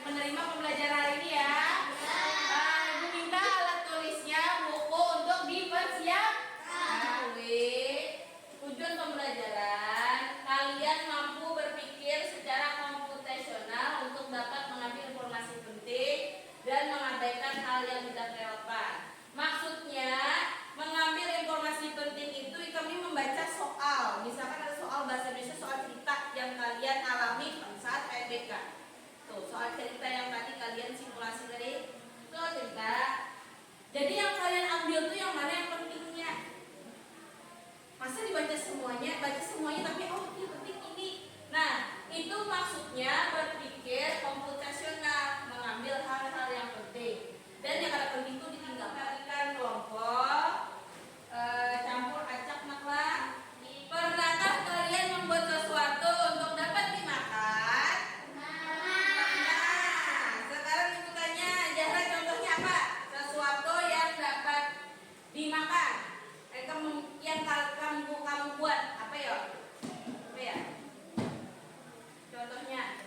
penerima pembelajaran hari ini ya. Ibu minta alat tulisnya, buku untuk dipersiapkan. Tujuan pembelajaran, kalian mampu berpikir secara komputasional untuk dapat mengambil informasi penting dan mengabaikan hal yang tidak relevan. Maksudnya, mengambil informasi penting itu kami membaca soal. Misalkan ada soal bahasa Indonesia, soal cerita yang kalian alami saat PNBK. Tuh, soal cerita yang tadi kalian simulasi tadi, soal cerita. Jadi yang kalian ambil tuh yang mana yang pentingnya? Masa dibaca semuanya, baca semuanya tapi ini penting ini. Nah, itu maksudnya berpikir komputasional, mengambil hal-hal yang penting. Dan yang ada penting itu ditinggalkan kelompok, campur acak maklah. Pernahkah kalian membuat sesuatu untuk dapat dimakan? Nah, sekarang ibu tanya, Zahra contohnya apa? Sesuatu yang dapat dimakan. Yang kamu buat apa ya? Apa ya? Contohnya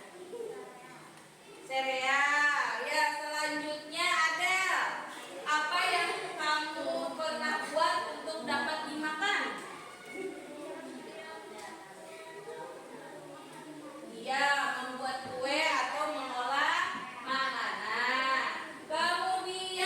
sereal. Ya, selanjutnya ada apa yang kamu pernah buat untuk dapat dimakan? Iya, membuat kue atau mengolah makanan. Kemudian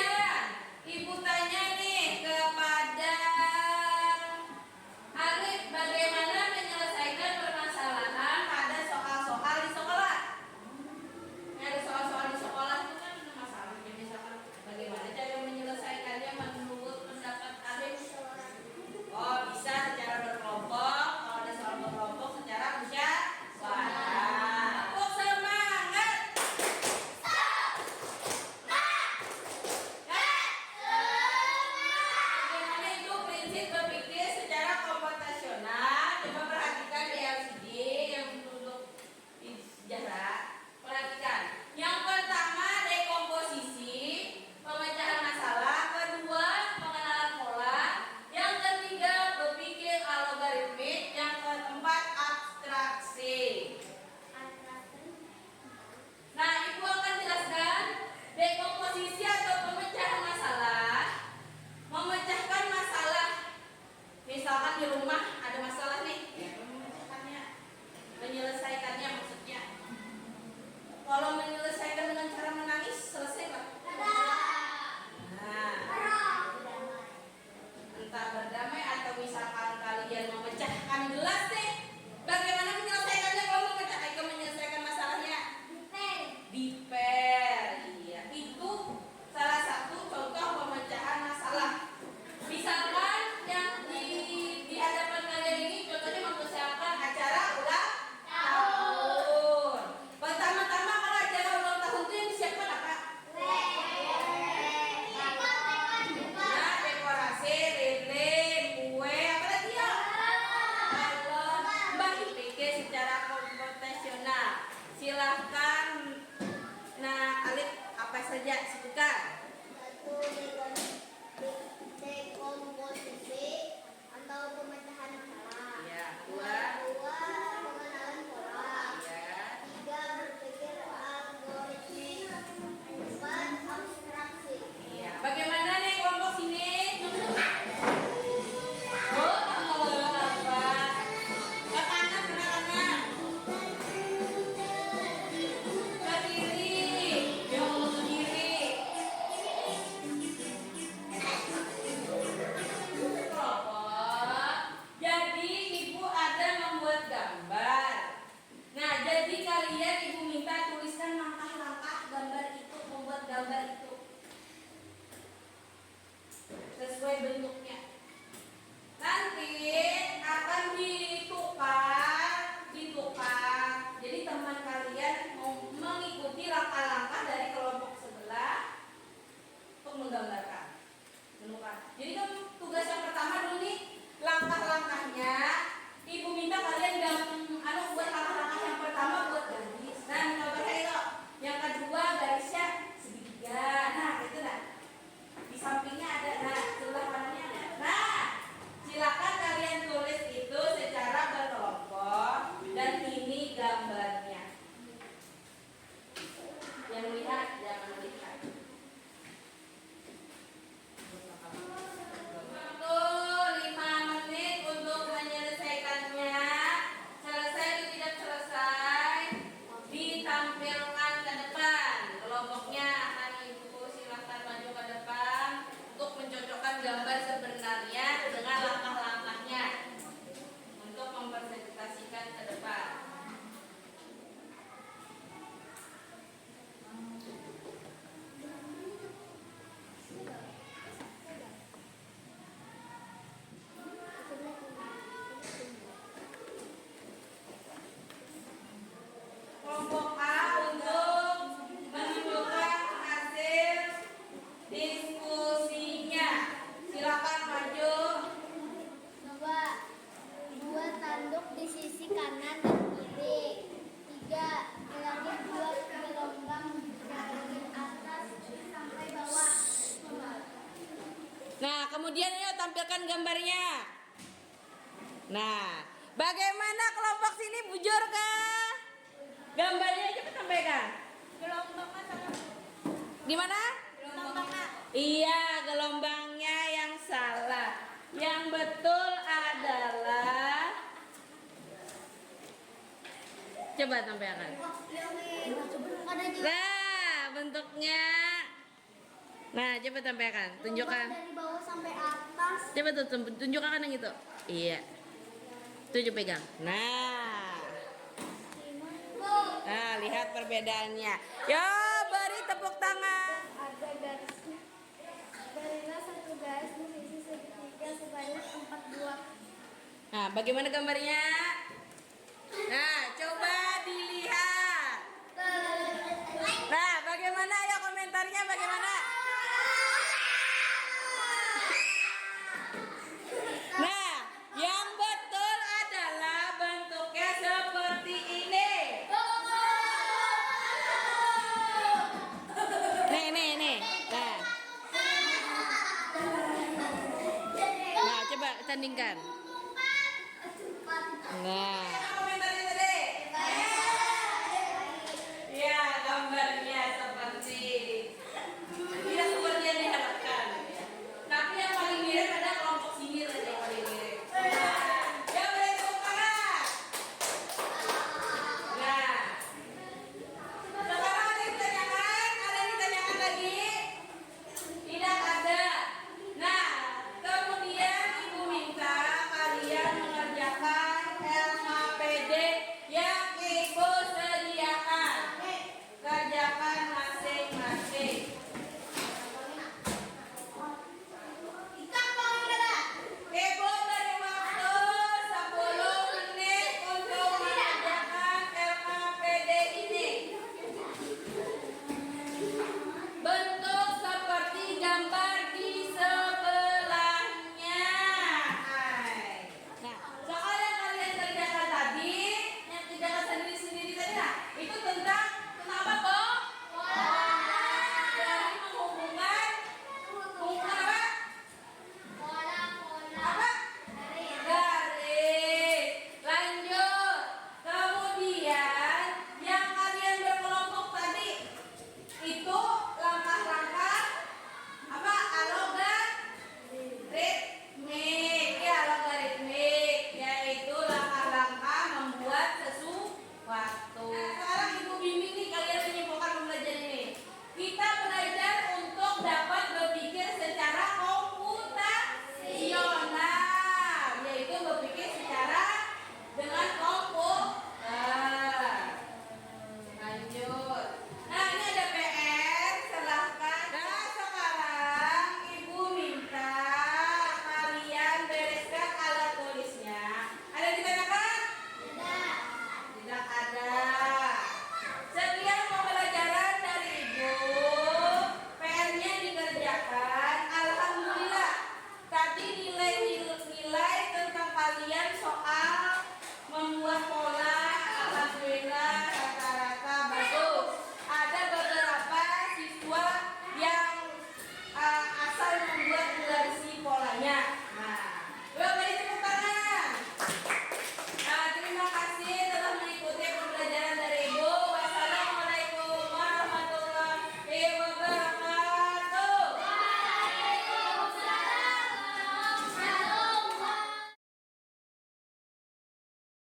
Kemudian yuk tampilkan gambarnya. Nah, bagaimana kelompok sini bujur kah? Gambarnya coba sampaikan. Gelombangnya sama. Di mana? Gelombangnya. Iya, gelombangnya yang salah. Yang betul adalah coba sampaikan. Nah, bentuknya. Nah, coba sampaikan, tunjukkan. Dari bawah sampai atas. Coba tuh tunjukkan yang itu. Iya. Tuh coba pegang. Nah. Nah, lihat perbedaannya. Yo, beri tepuk tangan. Ada garisnya. Berilah satu garis di sisi segitiga sebanyak 4 buah. Nah, bagaimana gambarnya? Nah, coba dilihat. Nah, bagaimana? Ayo komentarnya bagaimana? Nah, yang betul adalah bentuknya seperti ini. Nih. Nah. Nah, coba tandingkan. Nah. Ya, gambarnya seperti tidak seperti yang diharapkan. Tapi yang paling mirip ada kelompok sihir aja yang paling mirip. Ya boleh tepuk tangan. Nah, sekarang ada yang ditanyakan? Ada yang ditanyakan lagi? Tidak ada. Nah, kemudian ibu minta kalian mengerjakan LMPD yang ibu sediakan. Kerjakan